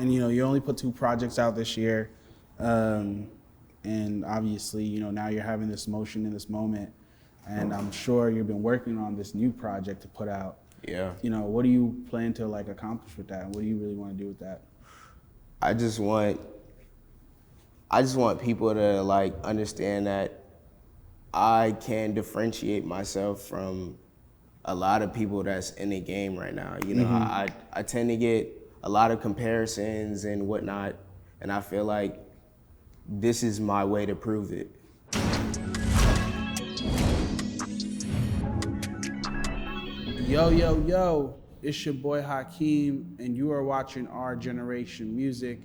And you only put 2 projects out this year, and obviously now you're having this motion in this moment, and I'm sure you've been working on this new project to put out. Yeah. What do you plan to like accomplish with that? What do you really want to do with that? I just want people to like understand that I can differentiate myself from a lot of people that's in the game right now. I tend to get a lot of comparisons and whatnot, and I feel like this is my way to prove it. Yo, it's your boy Hakeem, and you are watching Our Generation Music.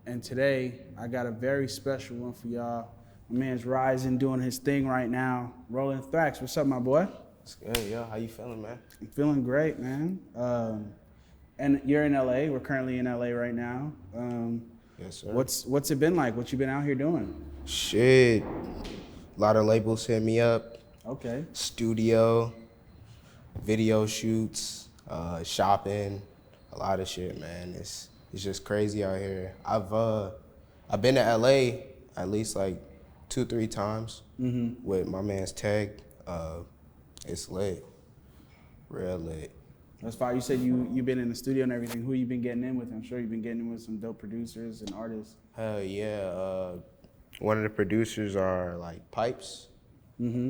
And today, I got a very special one for y'all. My man's rising, doing his thing right now. Rollin Thrax, what's up, my boy? It's good, yo. How you feeling, man? I'm feeling great, man. And you're in LA. We're currently in LA right now. Yes, sir. What's it been like? What you been out here doing? Shit. A lot of labels hit me up. Okay. Studio, video shoots, shopping, a lot of shit, man. It's just crazy out here. I've been to LA at least like 2-3 times with my man's Tag. It's lit, real lit. That's fine. You said you've been in the studio and everything. Who you been getting in with? I'm sure you've been getting in with some dope producers and artists. Hell yeah. One of the producers are like Pipes,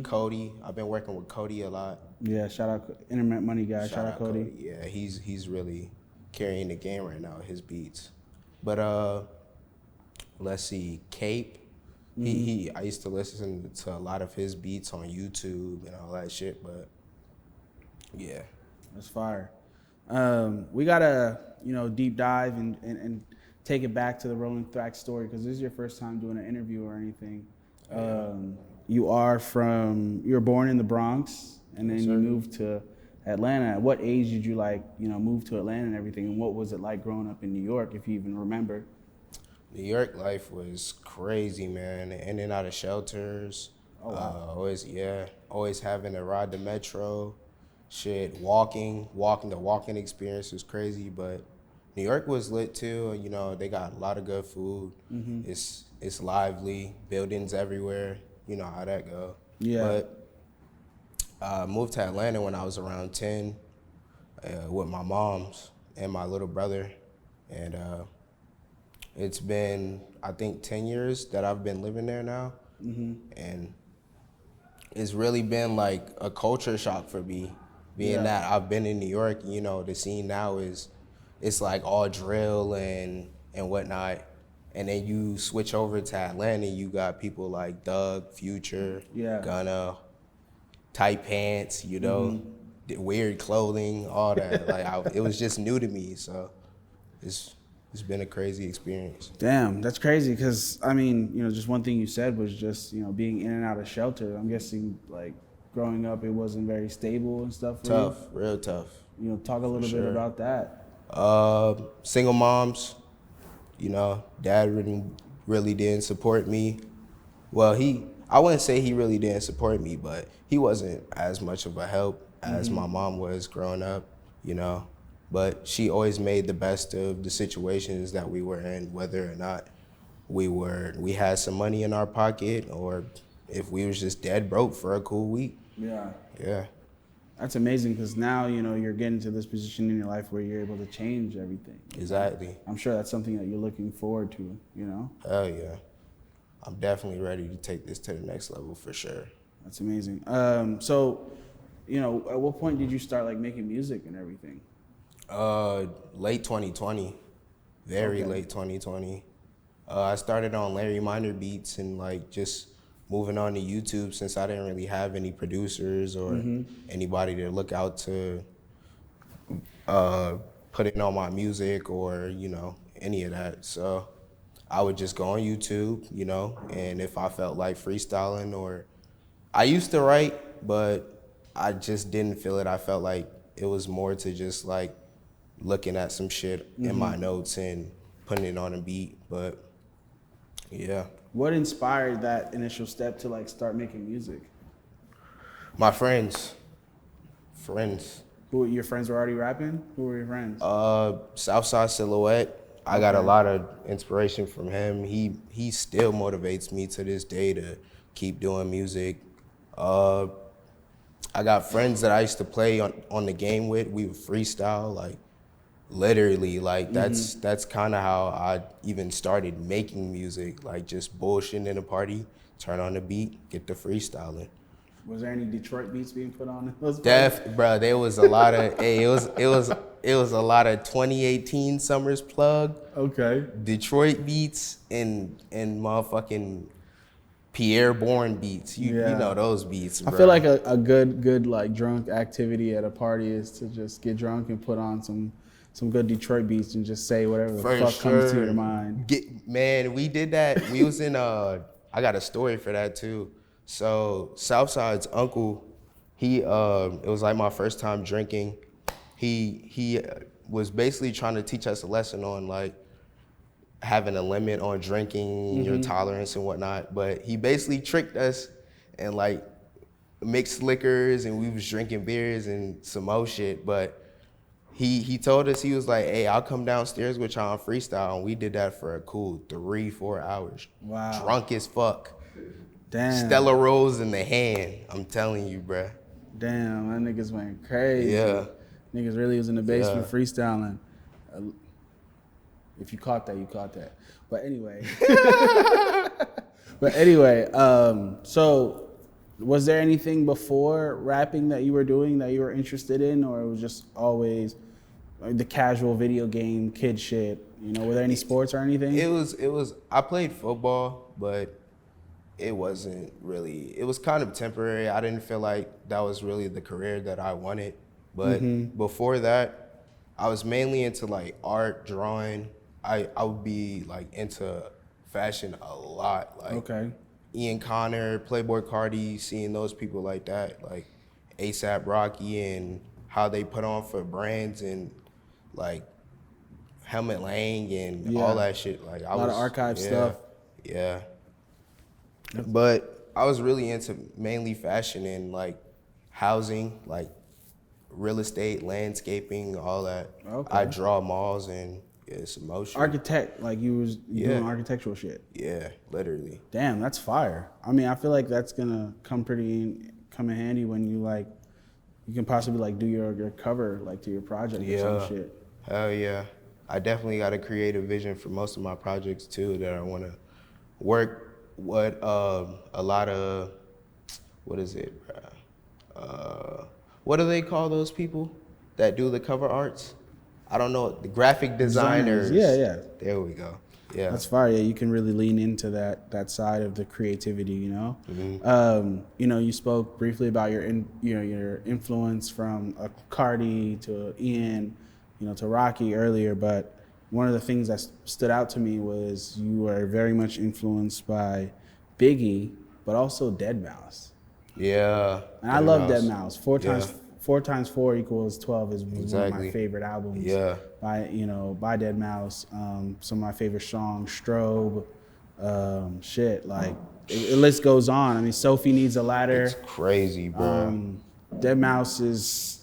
Cody. I've been working with Cody a lot. Yeah, shout out Internet Money guy. Shout out Cody. Yeah, he's really carrying the game right now, his beats. But let's see, Cape. I used to listen to a lot of his beats on YouTube and all that shit, but yeah. That's fire. We gotta, deep dive and take it back to the Rollin Thrax story, because this is your first time doing an interview or anything. You were born in the Bronx, and then you moved to Atlanta. At what age did you move to Atlanta and everything? And what was it like growing up in New York, if you even remember? New York life was crazy, man. In and out of shelters. Oh, wow. Always having to ride the metro. Shit, walking. The walking experience was crazy, but New York was lit too. They got a lot of good food. It's lively, buildings everywhere. You know how that go. Yeah. But I moved to Atlanta when I was around 10 with my moms and my little brother, and it's been, I think, 10 years that I've been living there now, and it's really been like a culture shock for me. Being that I've been in New York, the scene now it's like all drill and whatnot. And then you switch over to Atlanta, you got people like Doug, Future, Gunna, tight pants, weird clothing, all that. It was just new to me, so it's been a crazy experience. Damn, that's crazy, because, just one thing you said was just, being in and out of shelter. I'm guessing, like, growing up, it wasn't very stable and stuff for Tough, you? real tough. Talk a little bit about that. Single moms, dad really didn't support me. Well, I wouldn't say he really didn't support me, but he wasn't as much of a help as my mom was growing up, But she always made the best of the situations that we were in, whether or not we had some money in our pocket, or if we was just dead broke for a cool week. Yeah. That's amazing, because now, you're getting to this position in your life where you're able to change everything. Exactly. I'm sure that's something that you're looking forward to, Hell yeah. I'm definitely ready to take this to the next level for sure. That's amazing. So, at what point did you start making music and everything? Late 2020, late 2020. I started on Larry Minor beats and just moving on to YouTube, since I didn't really have any producers or anybody to look out to put in on my music or, any of that. So I would just go on YouTube, and if I felt like freestyling, or I used to write, but I just didn't feel it. I felt like it was more to just looking at some shit in my notes and putting it on a beat, but yeah. What inspired that initial step to start making music? My friends. Who, your friends were already rapping? Who were your friends? Southsidesilhouette, I got a lot of inspiration from him. He still motivates me to this day to keep doing music. I got friends that I used to play on the game with. We would freestyle, like literally, like that's kind of how I even started making music, like just bullshitting in a party, turn on the beat, get the freestyling. Was there any Detroit beats being put on those? Bro, there was a lot of hey, it was a lot of 2018 Summers Plug, Okay. Detroit beats, and motherfucking Pi'erre Bourne beats. You know those beats, bro. I feel like a good like drunk activity at a party is to just get drunk and put on some good Detroit beats and just say whatever the fuck comes to your mind. Man, we did that. We was in I got a story for that too. So Southside's uncle, it was like my first time drinking. He was basically trying to teach us a lesson on like having a limit on drinking, your tolerance and whatnot. But he basically tricked us and like mixed liquors, and we was drinking beers and some more shit. But he told us, he was like, hey, I'll come downstairs with y'all on freestyle. And we did that for a cool 3-4 hours. Wow. Drunk as fuck. Damn. Stella Rose in the hand. I'm telling you, bruh. Damn, that niggas went crazy. Yeah. Niggas really was in the basement freestyling. If you caught that, you caught that. But anyway. So was there anything before rapping that you were doing that you were interested in, or it was just always like the casual video game kid shit? You know, were there any sports or anything? It was I played football, but it wasn't really, it was kind of temporary. I didn't feel like that was really the career that I wanted. But before that, I was mainly into like art, drawing. I would be like into fashion a lot. Like Ian Connor, Playboi Carti, seeing those people like that, like ASAP Rocky and how they put on for brands and like Helmut Lang and all that shit. Like a lot of archive stuff. Yeah. But I was really into mainly fashion and like housing, like real estate, landscaping, all that. I draw malls and it's emotional. Architect, like you was doing architectural shit. Yeah, literally. Damn, that's fire. I mean, I feel like that's gonna come in handy when you like, you can possibly like do your cover like to your project or some shit. Hell yeah. I definitely got a creative vision for most of my projects too that I want to work with a lot of, what is it? What do they call those people that do the cover arts? I don't know, the graphic designers. Yeah. There we go. Yeah. That's fire. Yeah, you can really lean into that side of the creativity, you know? You know, you spoke briefly about your influence from Carti to Ian, you know, to Rocky earlier, but one of the things that stood out to me was you were very much influenced by Biggie, but also Deadmau5. Yeah. And I love Deadmau5. 4 times 4 equals 12 is one of my favorite albums. Yeah. By Deadmau5. Some of my favorite songs, Strobe, shit, like the list goes on. I mean, Sophie Needs a Ladder. It's crazy, bro. Deadmau5 is,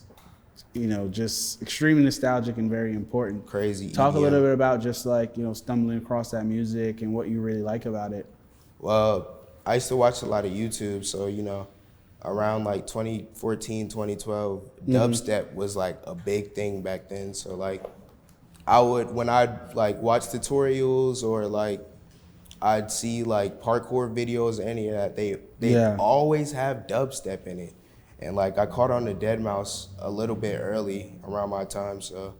you know, just extremely nostalgic and very important. Crazy. Talk a little bit about just like, you know, stumbling across that music and what you really like about it. Well, I used to watch a lot of YouTube, so, you know, around like 2014, 2012, dubstep was like a big thing back then. So like when I'd like watch tutorials or like I'd see like parkour videos or any of that, they always have dubstep in it. And like I caught on to Deadmau5 a little bit early around my time. So,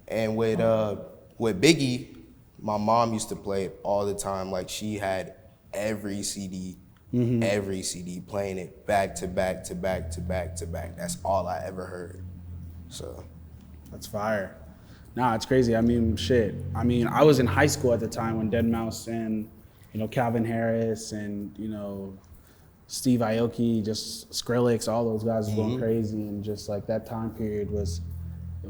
and with Biggie, my mom used to play it all the time. Like she had every CD playing it back to back to back to back to back. That's all I ever heard. So that's fire. Nah, it's crazy. I mean, shit. I mean, I was in high school at the time when Deadmau5 and, you know, Calvin Harris and, you know, Steve Aoki, just Skrillex, all those guys were going crazy, and just like that time period was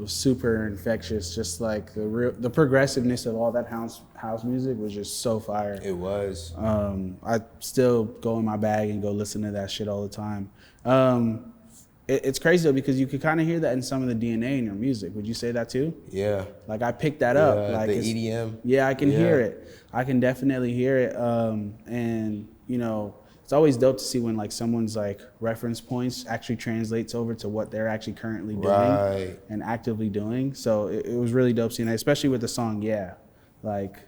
super infectious. Just like the progressiveness of all that house music was just so fire. It was. I still go in my bag and go listen to that shit all the time. It's crazy though because you could kind of hear that in some of the DNA in your music. Would you say that too? Yeah. Like I picked that up. Like the EDM. Yeah, I can hear it. I can definitely hear it. And you know, it's always dope to see when like someone's like reference points actually translates over to what they're actually currently doing and actively doing. So it was really dope seeing that, especially with the song Yeah. Like,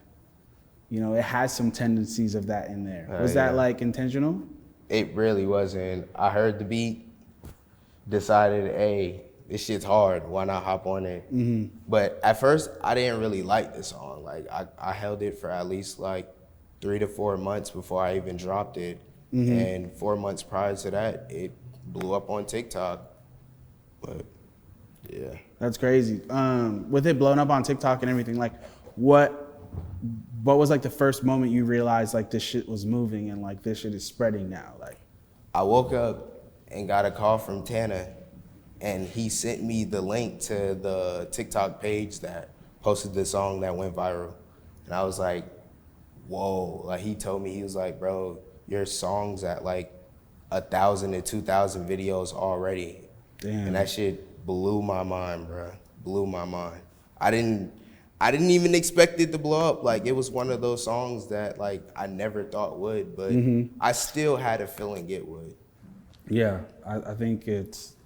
you know, it has some tendencies of that in there. Was that like intentional? It really wasn't. I heard the beat, decided, hey, this shit's hard. Why not hop on it? Mm-hmm. But at first, I didn't really like the song. Like, I held it for at least like 3 to 4 months before I even dropped it. Mm-hmm. And 4 months prior to that, it blew up on TikTok. But yeah. That's crazy. With it blowing up on TikTok and everything, like what was like the first moment you realized like this shit was moving and like this shit is spreading now? Like, I woke up and got a call from Tana, and he sent me the link to the TikTok page that posted the song that went viral. And I was like, whoa. Like, he told me, he was like, bro, your song's at like 1,000 to 2,000 videos already. Damn. And that shit blew my mind, bro. Blew my mind. I didn't even expect it to blow up. Like, it was one of those songs that like I never thought would, but I still had a feeling it would. Yeah, I think it's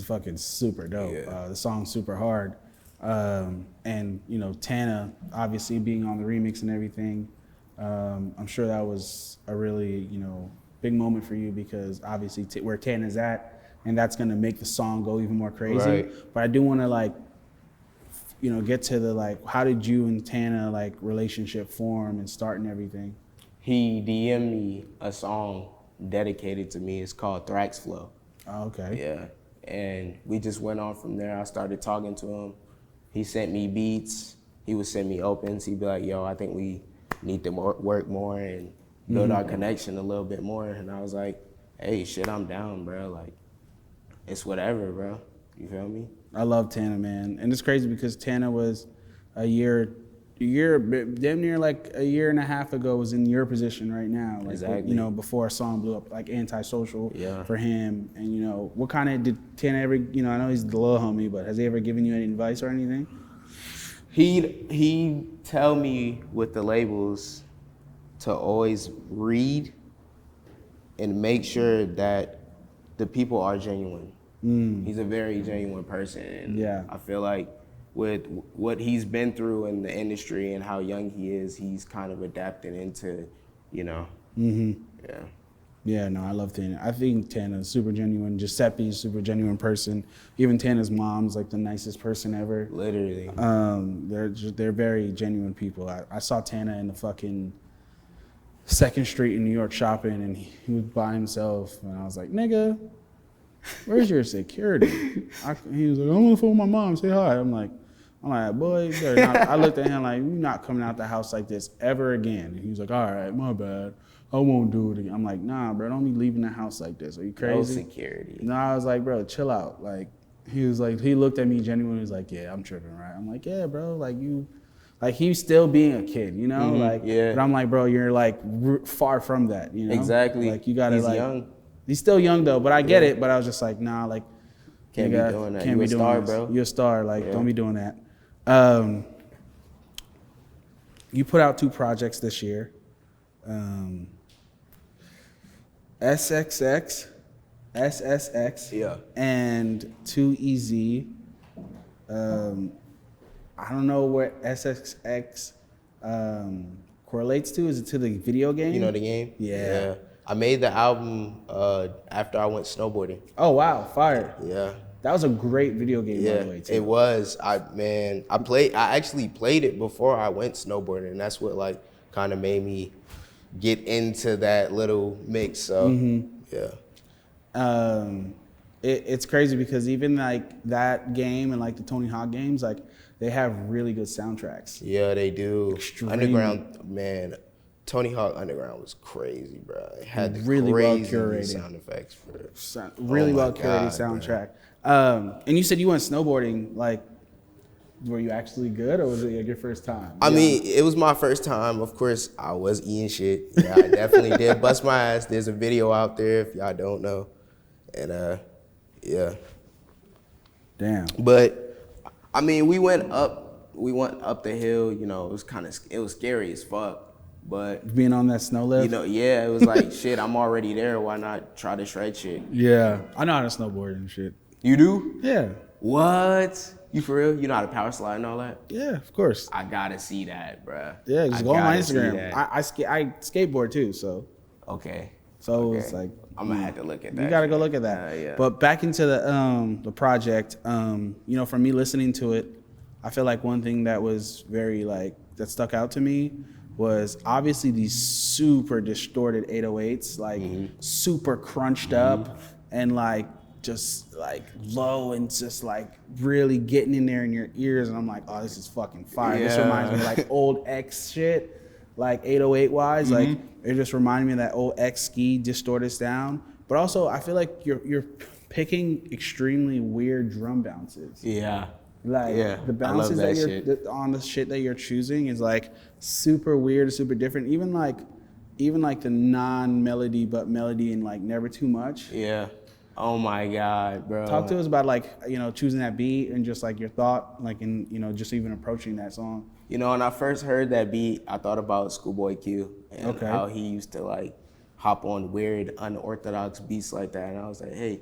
fucking super dope. Yeah. The song's super hard. And you know, Tana obviously being on the remix and everything, I'm sure that was a really, you know, big moment for you because obviously where Tana's at, and that's gonna make the song go even more crazy. Right. But I do wanna like, you know, get to the like, how did you and Tana like relationship form and start and everything? He DM'd me a song dedicated to me. It's called Thrax Flow. Oh, okay. Yeah, and we just went on from there. I started talking to him. He sent me beats. He would send me opens. He'd be like, yo, I think we need to work more and build our connection a little bit more. And I was like, hey, shit, I'm down, bro. Like, it's whatever, bro. You feel me? I love Tana, man. And it's crazy because Tana was damn near like a year and a half ago was in your position right now. Like, exactly. You know, before a song blew up, like Antisocial Yeah. for him. And, you know, what kind of, did Tana ever, you know, I know he's the little homie, but has he ever given you any advice or anything? He'd tell me with the labels to always read and make sure that the people are genuine. He's a very genuine person. And Yeah. I feel like with what he's been through in the industry and how young he is, he's kind of adapting into, you know. Yeah. Yeah, no, I love Tana. I think Tana's super genuine. Giuseppe's super genuine person. Even Tana's mom's like the nicest person ever. Literally. They're very genuine people. I saw Tana in the fucking 2nd Street in New York shopping, and he was by himself, and I was like, nigga, where's your security? He was like, I'm on the phone with my mom, say hi. I'm like, boy, you better not. I looked at him like, you're not coming out the house like this ever again. And he was like, all right, my bad. I won't do it again. I'm like, nah, bro, don't be leaving the house like this. Are you crazy? No security. No, I was like, bro, chill out. Like, he was like, he looked at me genuinely. He was like, yeah, I'm tripping, right? I'm like, yeah, bro, like you, like he's still being a kid, you know? Like, yeah. But I'm like, bro, you're like far from that, you know? Exactly. Like you gotta He's like, young. He's still young though, but I get it. But I was just like, nah, like, Can't be doing that. You're a star, bro. You're a star. Like, don't be doing that. You put out 2 projects this year. SXX, Yeah. and 2EZ. I don't know what SXX correlates to. Is it to the video game? You know the game? Yeah. I made the album after I went snowboarding. Oh wow, fire! Yeah. That was a great video game, by the way, too. It was. I actually played it before I went snowboarding, and that's what like kind of made me get into that little mix. So yeah. It's crazy because even like that game and like the Tony Hawk games, like they have really good soundtracks. Yeah, they do. Extreme. Underground, man. Tony Hawk Underground was crazy, bro. It had the really crazy well curated sound effects for it. Really well curated soundtrack. And you said you went snowboarding. Like, were you actually good, or was it like your first time? I mean, it was my first time. Of course, I was eating shit. Yeah, I definitely did bust my ass. There's a video out there if y'all don't know, and Yeah. Damn. But I mean, we went up the hill. You know, it was scary as fuck. But Being on that snow lift. you know, yeah, it was like shit. I'm already there. Why not try to shred shit? Yeah, I know how to snowboard and shit. You do? Yeah. What? You for real? You know how to power slide and all that? Yeah, of course. I gotta see that, bruh. Yeah, just go on my Instagram. I skateboard too, so. Okay. So it's like I'm gonna have to look at that. You gotta go look at that. Yeah. But back into the project, you know, from me listening to it, I feel like one thing that was very like that stuck out to me was obviously these super distorted 808s, like super crunched up and like just like low and just like really getting in there in your ears. And I'm like, oh, this is fucking fire. This reminds me of like old X shit, like 808 wise. Like it just reminded me of that old X ski distorted sound. But also I feel like you're picking extremely weird drum bounces. Yeah. Like the bounces that you're on the shit that you're choosing is like super weird, super different. Even like the non-melody but melody and like never too much. Yeah. Oh my God, bro. Talk to us about like, you know, choosing that beat and just like your thought, like in, you know, just even approaching that song. You know, when I first heard that beat, I thought about ScHoolboy Q and how he used to like hop on weird, unorthodox beats like that. And I was like, hey,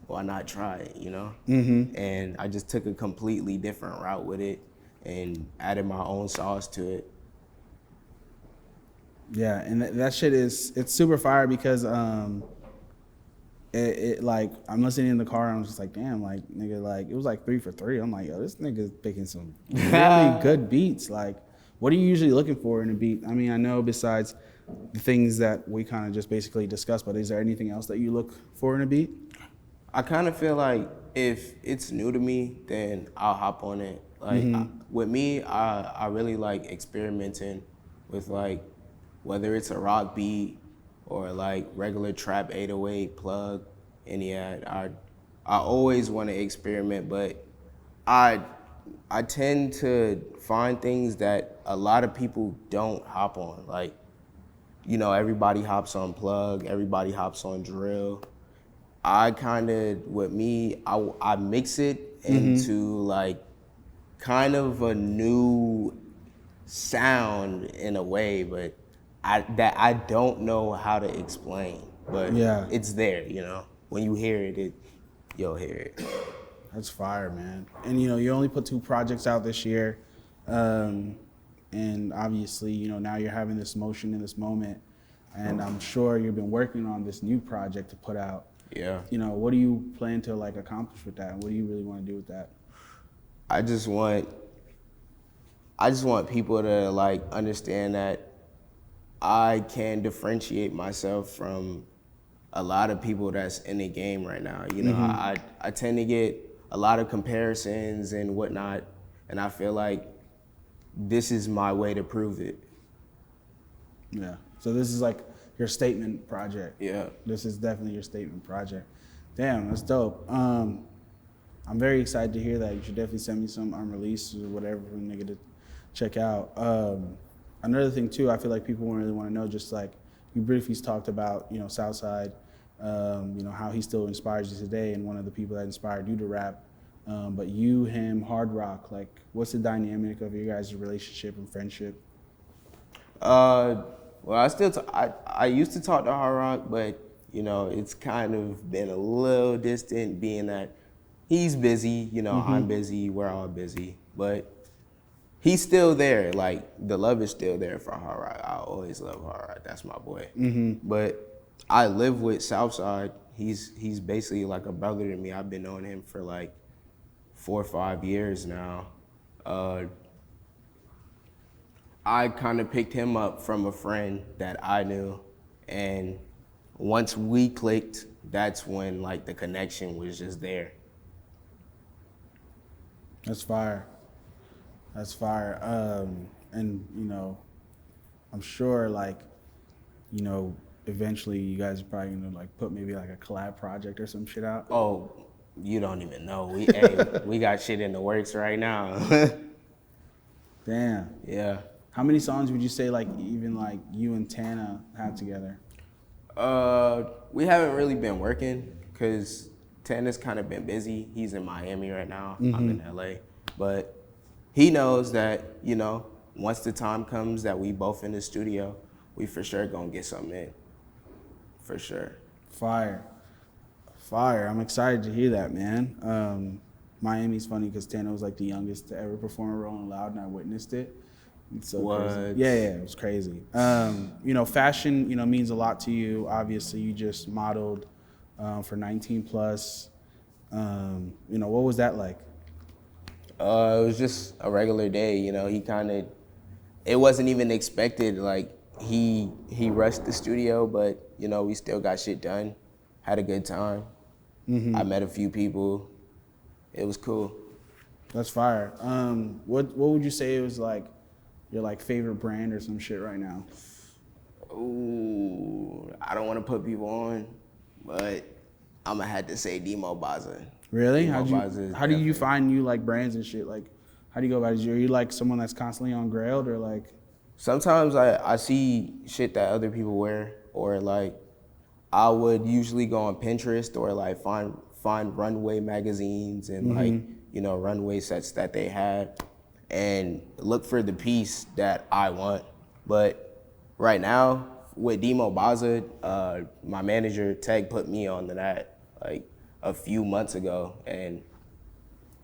why not try it, you know? And I just took a completely different route with it and added my own sauce to it. Yeah, and that shit it's super fire because it like I'm listening in the car and I was just like, damn, like nigga, like it was like 3 for 3. I'm like, yo, this nigga's picking some really good beats. Like, what are you usually looking for in a beat? I mean, I know besides the things that we kind of just basically discussed, but is there anything else that you look for in a beat? I kind of feel like if it's new to me, then I'll hop on it. Like with me, I really like experimenting with like whether it's a rock beat or like regular trap 808 plug. And yeah, I always want to experiment, but I tend to find things that a lot of people don't hop on. Like, you know, everybody hops on plug, everybody hops on drill. I kind of, with me, I mix it into like kind of a new sound in a way, but I don't know how to explain. But it's there, you know. When you hear it, you'll hear it. That's fire, man. And you know, you only put 2 projects out this year, and obviously, you know, now you're having this motion in this moment, and I'm sure you've been working on this new project to put out. Yeah. You know, what do you plan to like accomplish with that? What do you really want to do with that? I just want people to like understand that I can differentiate myself from a lot of people that's in the game right now. You know, I tend to get a lot of comparisons and whatnot, and I feel like this is my way to prove it. Yeah. So this is like your statement project. Yeah. This is definitely your statement project. Damn, that's dope. I'm very excited to hear that. You should definitely send me some unreleased or whatever for a nigga to check out. Another thing too, I feel like people really want to know, just like you briefly talked about, you know, Southside, you know, how he still inspires you today and one of the people that inspired you to rap. But you, him, Hardrock, like what's the dynamic of your guys' relationship and friendship? Well, I used to talk to Hardrock, but you know, it's kind of been a little distant, being that he's busy. You know, I'm busy. We're all busy, but he's still there. Like the love is still there for Hardrock. I always love Hardrock. That's my boy. But I live with Southside. He's basically like a brother to me. I've been knowing him for like 4 or 5 years now. I kind of picked him up from a friend that I knew, and once we clicked, that's when like the connection was just there. That's fire. That's fire. And you know, I'm sure like, you know, eventually you guys are probably gonna like put maybe like a collab project or some shit out. Oh, you don't even know. We got shit in the works right now. Damn. Yeah. How many songs would you say like even like you and Tana have together? We haven't really been working because Tana's kind of been busy. He's in Miami right now. I'm in LA. But he knows that, you know, once the time comes that we both in the studio, we for sure gonna get something in. For sure. Fire. I'm excited to hear that, man. Miami's funny because Tana was like the youngest to ever perform at Rolling Loud, and I witnessed it. It's so crazy. Yeah, it was crazy. You know, fashion, you know, means a lot to you. Obviously, you just modeled for 19plus. You know, what was that like? It was just a regular day, you know. It wasn't even expected. Like he rushed the studio, but you know, we still got shit done. Had a good time. I met a few people. It was cool. That's fire. What would you say it was like your like favorite brand or some shit right now? Ooh, I don't want to put people on, but I'm gonna have to say Demo Baza. Really? How do you find you like brands and shit? Like, how do you go about it? Are you like someone that's constantly on Grailed or like? Sometimes I see shit that other people wear, or like I would usually go on Pinterest or like find runway magazines and like, you know, runway sets that they had and look for the piece that I want. But right now with Demo Baza, my manager Teg put me on to that like a few months ago, and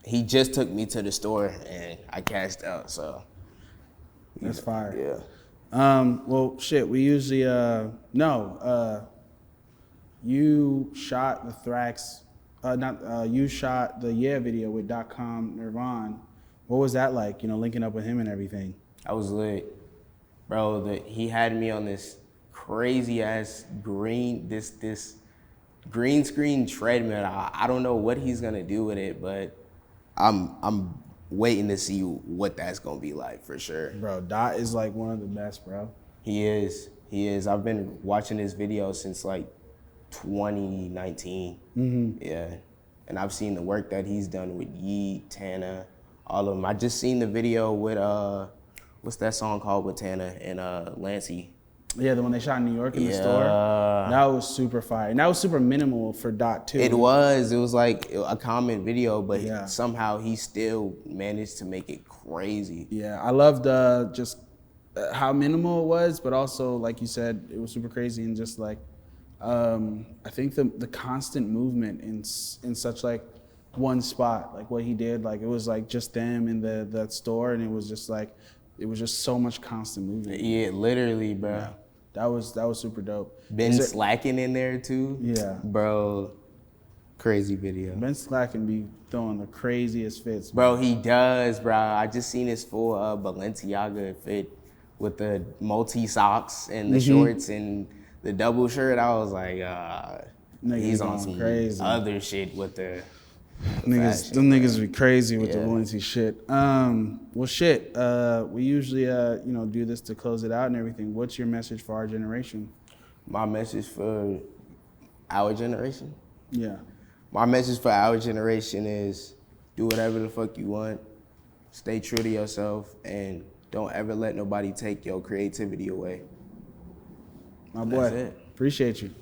he just took me to the store and I cashed out. So that's fire. Yeah. Well, shit. We usually you shot the Thrax. You shot the yeaaa video with DotCom Nirvan. What was that like? You know, linking up with him and everything. I was lit, bro. He had me on this crazy ass green screen treadmill. I don't know what he's gonna do with it, but I'm waiting to see what that's gonna be like for sure. Bro, Dot is like one of the best, bro. He is. I've been watching his videos since like 2019. Yeah, and I've seen the work that he's done with yeaaa, Tana, all of them. I just seen the video with what's that song called with Tana and Lancey? Yeah, the one they shot in New York in the store. That was super fire, and that was super minimal for Dot too. It was like a common video, but somehow he still managed to make it crazy. Yeah, I loved just how minimal it was, but also like you said, it was super crazy and just like. I think the constant movement in such like one spot, like what he did, like it was like just them in that store, and it was just so much constant movement. Yeah, literally, bro. Yeah. That was super dope. Ben Slacking in there too. Yeah, bro. Crazy video. Ben Slacking be throwing the craziest fits. Bro, he does, bro. I just seen his full Balenciaga fit with the multi socks and the shorts and the double shirt. I was like, he's on some crazy other shit with the niggas. Them niggas be crazy with the Valencia shit. Well, shit. We usually, do this to close it out and everything. What's your message for our generation? My message for our generation? Yeah. My message for our generation is do whatever the fuck you want. Stay true to yourself and don't ever let nobody take your creativity away. My boy, appreciate you.